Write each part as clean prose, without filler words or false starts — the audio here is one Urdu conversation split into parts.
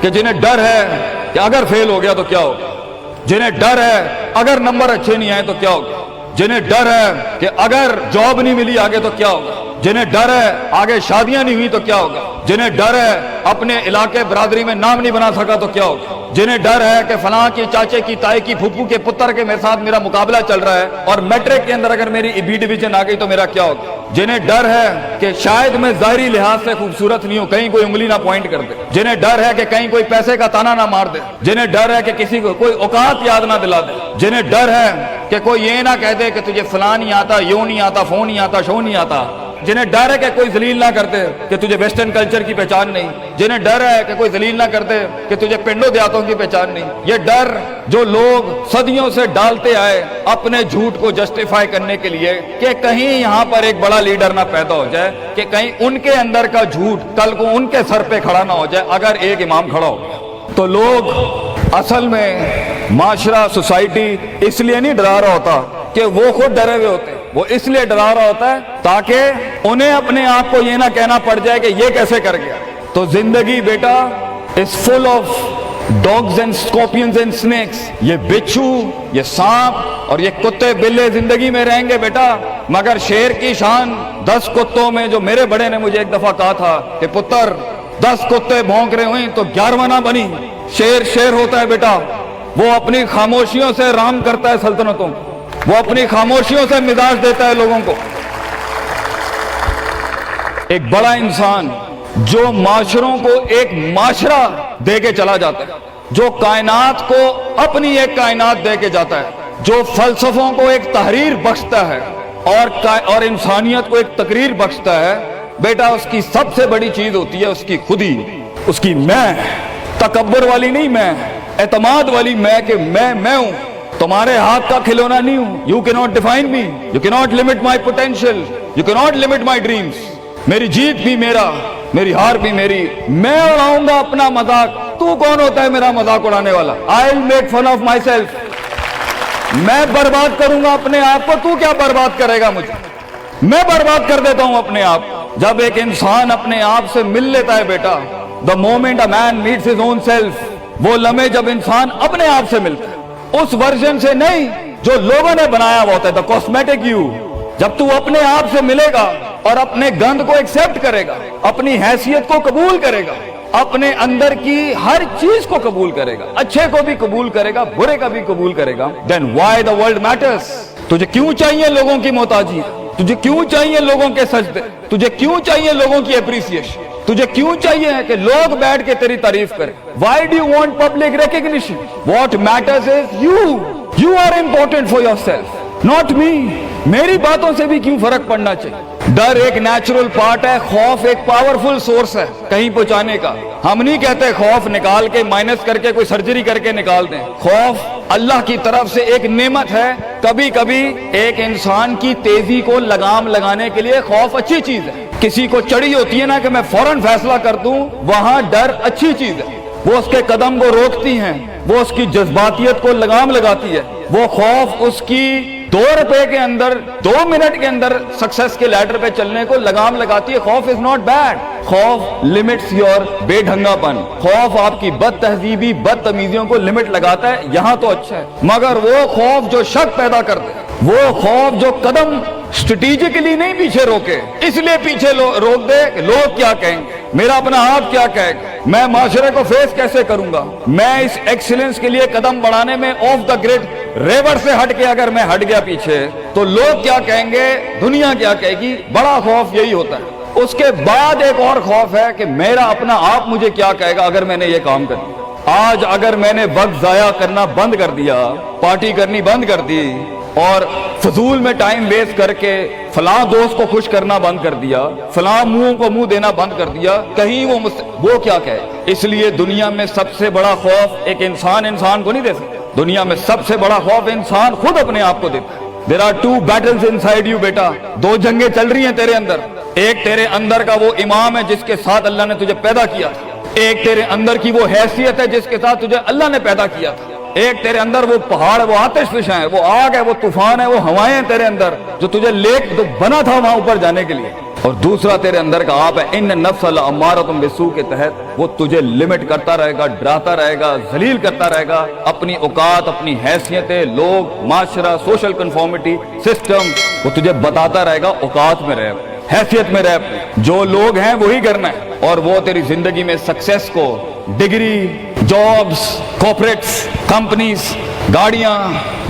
کہ جنہیں ڈر ہے کہ اگر فیل ہو گیا تو کیا ہوگا, جنہیں ڈر ہے اگر نمبر اچھے نہیں آئے تو کیا ہوگا, جنہیں ڈر ہے کہ اگر جاب نہیں ملی آگے تو کیا ہوگا, جنہیں ڈر ہے آگے شادیاں نہیں ہوئی تو کیا ہوگا, جنہیں ڈر ہے اپنے علاقے برادری میں نام نہیں بنا سکا تو کیا ہوگا, جنہیں ڈر ہے کہ فلاں کی چاچے کی تائی کی پھپھو کے پتر کے میرے ساتھ میرا مقابلہ چل رہا ہے اور میٹرک کے اندر اگر میری بی ڈویژن آ گئی تو میرا کیا ہوگا, جنہیں ڈر ہے کہ شاید میں ظاہری لحاظ سے خوبصورت نہیں ہوں, کہیں کوئی انگلی نہ پوائنٹ کر دے, جنہیں ڈر ہے کہ کہیں کوئی پیسے کا تانا نہ مار دے, جنہیں ڈر ہے کہ کسی کو کوئی اوقات یاد نہ دلا دے, جنہیں ڈر ہے کہ کوئی یہ نہ کہہ دے کہ تجھے فلاں نہیں آتا, یوں نہیں آتا, فون نہیں آتا, شو نہیں آتا, جنہیں ڈر ہے کہ کوئی ذلیل نہ کرتے کہ تجھے ویسٹرن کلچر کی پہچان نہیں, جنہیں ڈر ہے کہ کوئی ذلیل نہ کرتے کہ تجھے پنڈوں دیہاتوں کی پہچان نہیں. یہ ڈر جو لوگ صدیوں سے ڈالتے آئے اپنے جھوٹ کو جسٹیفائی کرنے کے لیے کہ کہیں یہاں پر ایک بڑا لیڈر نہ پیدا ہو جائے, کہ کہیں ان کے اندر کا جھوٹ کل کو ان کے سر پہ کھڑا نہ ہو جائے اگر ایک امام کھڑا ہو گیا. تو لوگ اصل میں معاشرہ سوسائٹی اس لیے نہیں ڈرا رہا ہوتا کہ وہ خود ڈرے ہوئے ہوتے, وہ اس لیے ڈرا رہا ہوتا ہے تاکہ انہیں اپنے آپ کو یہ نہ کہنا پڑ جائے کہ یہ کیسے کر گیا. تو زندگی بیٹا is full of dogs and scorpions and snakes. یہ بچھو, یہ سانپ اور یہ کتے بلے زندگی میں رہیں گے بیٹا, مگر شیر کی شان 10 کتوں میں, جو میرے بڑے نے مجھے ایک دفعہ کہا تھا کہ پتر 10 کتے بھونک رہے ہوئیں تو 11واں نہ بنی. شیر ہوتا ہے بیٹا, وہ اپنی خاموشیوں سے رام کرتا ہے سلطنتوں, وہ اپنی خاموشیوں سے مزاج دیتا ہے لوگوں کو. ایک بڑا انسان جو معاشروں کو ایک معاشرہ دے کے چلا جاتا ہے, جو کائنات کو اپنی ایک کائنات دے کے جاتا ہے, جو فلسفوں کو ایک تحریر بخشتا ہے اور انسانیت کو ایک تقریر بخشتا ہے, بیٹا اس کی سب سے بڑی چیز ہوتی ہے اس کی خودی, اس کی میں, تکبر والی نہیں میں, اعتماد والی میں, کہ میں ہوں, تمہارے ہاتھ کا کھلونا نہیں ہوں. You cannot define me, you cannot limit my potential, you cannot limit my dreams. میری جیت بھی میرا, میری ہار بھی میری, میں اڑاؤں گا اپنا مذاق, تو کون ہوتا ہے میرا مذاق اڑانے والا. I'll make fun of myself. میں برباد کروں گا اپنے آپ کو, تو کیا برباد کرے گا مجھے, میں برباد کر دیتا ہوں اپنے آپ. جب ایک انسان اپنے آپ سے مل لیتا ہے بیٹا, the moment a man meets his own self, وہ لمحے جب انسان اپنے آپ سے ملتا ہے, اس ورژن سے نہیں جو لوگوں نے بنایا ہوا ہوتا ہے, the cosmetic you. جب تو اپنے آپ سے ملے گا اور اپنے گند کو ایکسپٹ کرے گا, اپنی حیثیت کو قبول کرے گا, اپنے اندر کی ہر چیز کو قبول کرے گا, اچھے کو بھی قبول کرے گا, برے کا بھی قبول کرے گا, then why the world matters. تجھے کیوں چاہیے لوگوں کی محتاجی, تجھے کیوں چاہیے لوگوں کے سجدے, تجھے کیوں چاہیے لوگوں کی اپریسیشن, تجھے کیوں چاہیے کہ لوگ بیٹھ کے تیری تعریف کریں. Why do you want public recognition? What matters is you are important for yourself, not me. میری باتوں سے بھی کیوں فرق پڑنا چاہیے. ڈر ایک نیچرل پارٹ ہے, خوف ایک پاورفل سورس ہے کہیں پہنچانے کا. ہم نہیں کہتے خوف نکال کے مائنس کر کے کوئی سرجری کر کے نکال دیں. خوف اللہ کی طرف سے ایک نعمت ہے. کبھی کبھی ایک انسان کی تیزی کو لگام لگانے کے لیے خوف اچھی چیز ہے. کسی کو چڑی ہوتی ہے نا کہ میں فوراً فیصلہ کر دوں, وہاں ڈر اچھی چیز ہے. وہ اس کے قدم کو روکتی ہیں, وہ اس کی جذباتیت کو لگام لگاتی ہے. وہ خوف اس کی 2 روپے کے اندر 2 منٹ کے اندر سکسس کے لیڈر پہ چلنے کو لگام لگاتی ہے. خوف از ناٹ بیڈ. خوف لمٹس یور بے ڈھنگا پن. خوف آپ کی بد تہذیبی بد تمیزیوں کو لمٹ لگاتا ہے, یہاں تو اچھا ہے. مگر وہ خوف جو شک پیدا کر دے, وہ خوف جو قدم اسٹریٹجکلی نہیں پیچھے روکے, اس لیے پیچھے روک دے کہ لوگ کیا کہیں گے, میرا اپنا آپ کیا کہے گا, میں معاشرے کو فیس کیسے کروں گا, میں اس ایکسیلنس کے لیے قدم بڑھانے میں آف دا گریڈ ریور سے ہٹ کے اگر میں ہٹ گیا پیچھے تو لوگ کیا کہیں گے, دنیا کیا کہے گی. بڑا خوف یہی ہوتا ہے. اس کے بعد ایک اور خوف ہے کہ میرا اپنا آپ مجھے کیا کہے گا اگر میں نے یہ کام کر دیا. آج اگر میں نے وقت ضائع کرنا بند کر دیا, پارٹی کرنی بند کر دی, اور فضول میں ٹائم ویسٹ کر کے فلاں دوست کو خوش کرنا بند کر دیا, فلاں منہ کو منہ دینا بند کر دیا, کہیں وہ کیا کہے. اس لیے دنیا میں سب سے بڑا خوف ایک انسان کو نہیں دے سکتا. دنیا میں سب سے بڑا خوف انسان خود اپنے آپ کو دیتا ہے. There are 2 battles inside you بیٹا, 2 جنگیں چل رہی ہیں تیرے اندر. ایک تیرے اندر کا وہ امام ہے جس کے ساتھ اللہ نے تجھے پیدا کیا تھا, ایک تیرے اندر کی وہ حیثیت ہے جس کے ساتھ تجھے اللہ نے پیدا کیا تھا, ایک تیرے اندر وہ پہاڑ, وہ آتش فشاں ہے, وہ آگ ہے, وہ طوفان ہے, وہ ہوائیں ہیں تیرے اندر جو تجھے بنا تھا وہاں اوپر جانے کے لیے. اور دوسرا تیرے اندر کا آپ ہے ان نفس لامارۃ بالسوء کے تحت وہ تجھے لمٹ کرتا رہے گا، ڈراتا رہے گا، ذلیل کرتا رہے گا، اپنی اوقات، اپنی حیثیتیں، لوگ، معاشرہ، سوشل کنفارمیٹی، سسٹم، وہ تجھے بتاتا رہے گا اوقات میں رہ، حیثیت میں رہ، جو لوگ ہیں وہی کرنا ہے، اور وہ تیری زندگی میں سکسیس کو، ڈگری، جابز، کارپوریٹس، کمپنیز، گاڑیاں،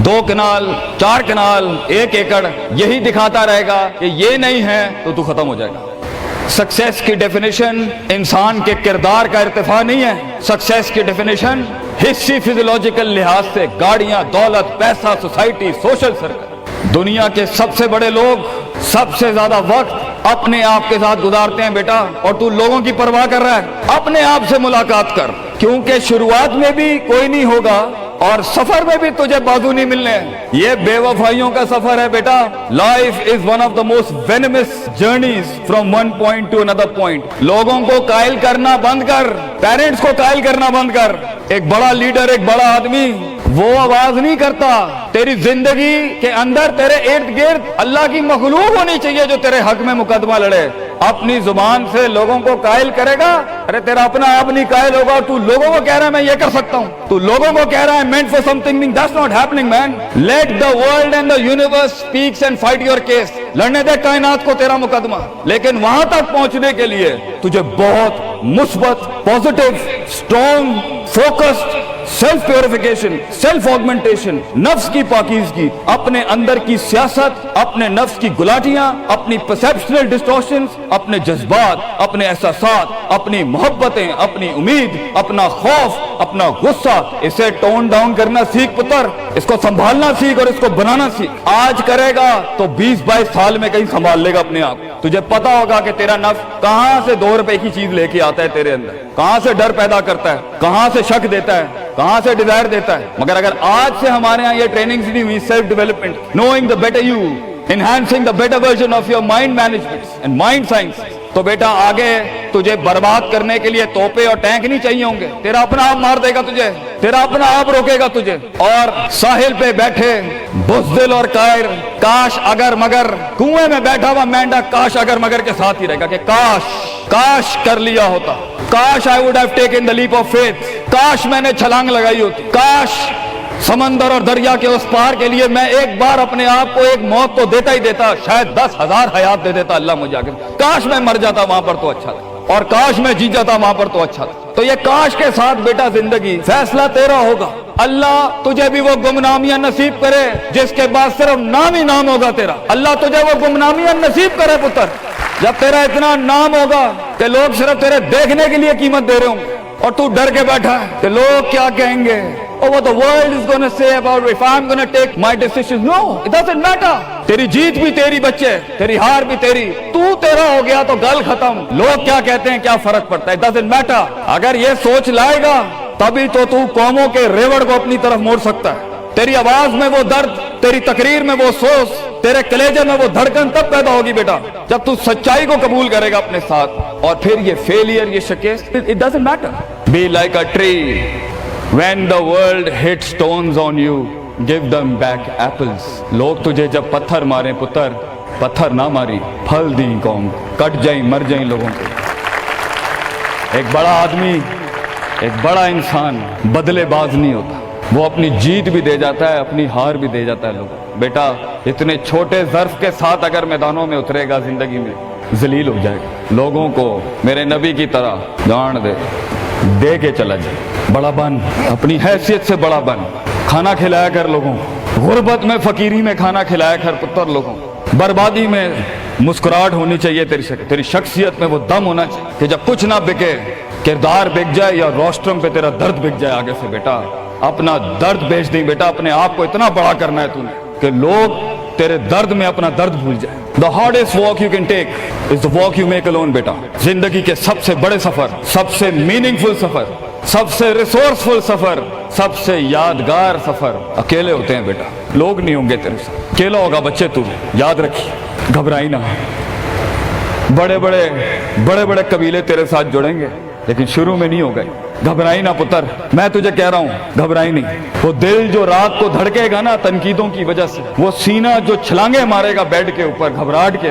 2 کنال، 4 کنال، 1 ایکڑ، یہی دکھاتا رہے گا کہ یہ نہیں ہے تو ختم ہو جائے گا۔ سکسیس کی ڈیفینیشن انسان کے کردار کا ارتفاع نہیں ہے، سکسیس کی ڈیفینیشن حصی فزیولوجیکل لحاظ سے گاڑیاں، دولت، پیسہ، سوسائٹی، سوشل سرکل۔ دنیا کے سب سے بڑے لوگ سب سے زیادہ وقت اپنے آپ کے ساتھ گزارتے ہیں بیٹا، اور تو لوگوں کی پرواہ کر رہا ہے؟ اپنے آپ سے ملاقات کر، کیونکہ شروعات میں بھی کوئی نہیں ہوگا اور سفر میں بھی تجھے بازو نہیں ملنے ہیں۔ یہ بے وفائیوں کا سفر ہے بیٹا۔ Life is one of the most venomous journeys from one point to another point. لوگوں کو قائل کرنا بند کر، پیرنٹس کو قائل کرنا بند کر۔ ایک بڑا لیڈر، ایک بڑا آدمی وہ آواز نہیں کرتا، تیری زندگی کے اندر تیرے ارد گرد اللہ کی مخلوق ہونی چاہیے جو تیرے حق میں مقدمہ لڑے۔ اپنی زبان سے لوگوں کو قائل کرے گا، ارے تیرا اپنا آپ نہیں قائل ہوگا۔ تو لوگوں کو کہہ رہا ہے میں یہ کر سکتا ہوں، تو لوگوں کو کہہ رہا ہے meant for something, that's not happening man. Let the world and the universe speaks and fight your case. لڑنے دے کائنات کو تیرا مقدمہ، لیکن وہاں تک پہنچنے کے لیے تجھے بہت مثبت، positive, strong, focused, self purification, self augmentation, نفس کی پاکیزگی، اپنے اندر کی سیاست، اپنے نفس کی گلاٹیاں، اپنی پرسیپشنل ڈسٹورشنز، اپنے جذبات، اپنے احساسات، اپنی محبتیں، اپنی امید، اپنا خوف، اپنا غصہ، اسے ٹون ڈاؤن کرنا سیکھ پتر، اس کو سنبھالنا سیکھ اور اس کو بنانا سیکھ۔ آج کرے گا تو 20-22 سال میں کہیں سنبھال لے گا اپنے آپ۔ تجھے پتا ہوگا کہ تیرا نفس کہاں سے 2 روپے کی چیز لے کے آتا ہے تیرے اندر، کہاں سے ڈر پیدا کرتا ہے، کہاں سے شک دیتا ہے، کہاں سے ڈیزائر دیتا ہے۔ مگر اگر آج سے ہمارے ہاں یہ ٹریننگ نہیں ہوئی، self development, knowing the better you, enhancing the better version of your mind management and mind science, تو بیٹا آگے تجھے برباد کرنے کے لیے توپے اور ٹینک نہیں چاہیے ہوں گے، تیرا اپنا آپ مار دے گا تجھے، تیرا اپنا آپ روکے گا تجھے۔ اور ساحل پہ بیٹھے بزدل اور قائر، کاش اگر مگر، کنویں میں بیٹھا ہوا مینڈا کاش اگر مگر کے ساتھ ہی رہے گا کہ کاش کر لیا ہوتا، کاش I would have taken the leap of faith، کاش میں نے چھلانگ لگائی ہوتی، کاش سمندر اور دریا کے اس پار کے لیے میں ایک بار اپنے آپ کو ایک موت تو دیتا ہی دیتا، شاید 10,000 حیات دے دیتا اللہ مجھے آگے، کاش میں مر جاتا وہاں پر تو اچھا تھا، اور کاش میں جی جاتا وہاں پر تو اچھا تھا۔ تو یہ کاش کے ساتھ بیٹا زندگی، فیصلہ تیرا ہوگا۔ اللہ تجھے بھی وہ گمنامیاں نصیب کرے جس کے بعد صرف نام ہی نام ہوگا تیرا۔ اللہ تجھے وہ گمنامیاں نصیب کرے پتر، جب تیرا اتنا نام ہوگا کہ لوگ صرف تیرے دیکھنے کے لیے قیمت دے رہے ہوں گے، اور تو ڈر کے بیٹھا ہے کہ لوگ کیا کہیں گے، or what the world is going to say about if I'm going to take my decisions. No, it doesn't matter. تیری جیت بھی تیری بچے، تیری ہار بھی تیری، تو تیرا ہو گیا تو گل ختم، لوگ کیا کہتے ہیں کیا فرق پڑتا ہے، it doesn't matter۔ اگر یہ سوچ لائے گا تبھی تو قوموں کے ریوڑ کو اپنی طرف موڑ سکتا ہے۔ تیری آواز میں وہ درد، تیری تقریر میں وہ سوز، تیرے کلیجے میں وہ دھڑکن تب پیدا ہوگی بیٹا جب تو سچائی کو قبول کرے گا اپنے ساتھ۔ اور پھر یہ فیلئر، یہ شکست، it doesn't matter. Be like a tree. When the world hits stones on you, give them back apples. لوگ تجھے جب پتھر ماریں پتر، پتھر نہ ماری، پھل دیں قوم، کٹ جائیں مر جائیں لوگوں کے۔ ایک بڑا آدمی، ایک بڑا انسان بدلے باز نہیں ہوتا، وہ اپنی جیت بھی دے جاتا ہے، اپنی ہار بھی دے جاتا ہے لوگوں۔ بیٹا اتنے چھوٹے ظرف کے ساتھ اگر میدانوں میں اترے گا زندگی میں، ذلیل ہو جائے گا۔ لوگوں کو میرے نبی کی طرح جان دے کے چلا جائے، بڑا بن، اپنی حیثیت سے بڑا بن، کھانا کھلایا کر لوگوں، غربت میں فقیری میں کھانا کھلایا کر پتر لوگوں، بربادی میں مسکراہٹ ہونی چاہیے تیری شخصیت میں وہ دم ہونا چاہیے کہ جب کچھ نہ بکے، کردار بک جائے یا روسٹرم پہ تیرا درد بک جائے آگے سے بیٹا، اپنا درد بیچ دیں بیٹا، اپنے آپ کو اتنا بڑا کرنا ہے تو نے کہ لوگ تیرے درد میں اپنا درد بھول جائے۔ The hardest walk you can take is the walk you make alone بیٹا۔ زندگی کے سب سے بڑے سفر، سب سے میننگ فل سفر، سب سے ریسورسفل سفر، سب سے یادگار سفر اکیلے ہوتے ہیں بیٹا، لوگ نہیں ہوں گے تیرے ساتھ، اکیلا ہوگا بچے تو، یاد رکھیے، گھبرائی نہ۔ بڑے بڑے قبیلے تیرے ساتھ جڑیں گے لیکن شروع میں نہیں ہو گئے، گھبرائی نہ پتر، میں تجھے کہہ رہا ہوں گھبرائی نہیں۔ وہ دل جو رات کو دھڑکے گا نا تنقیدوں کی وجہ سے، وہ سینہ جو چھلانگے مارے گا بیڈ کے اوپر گھبراہٹ کے،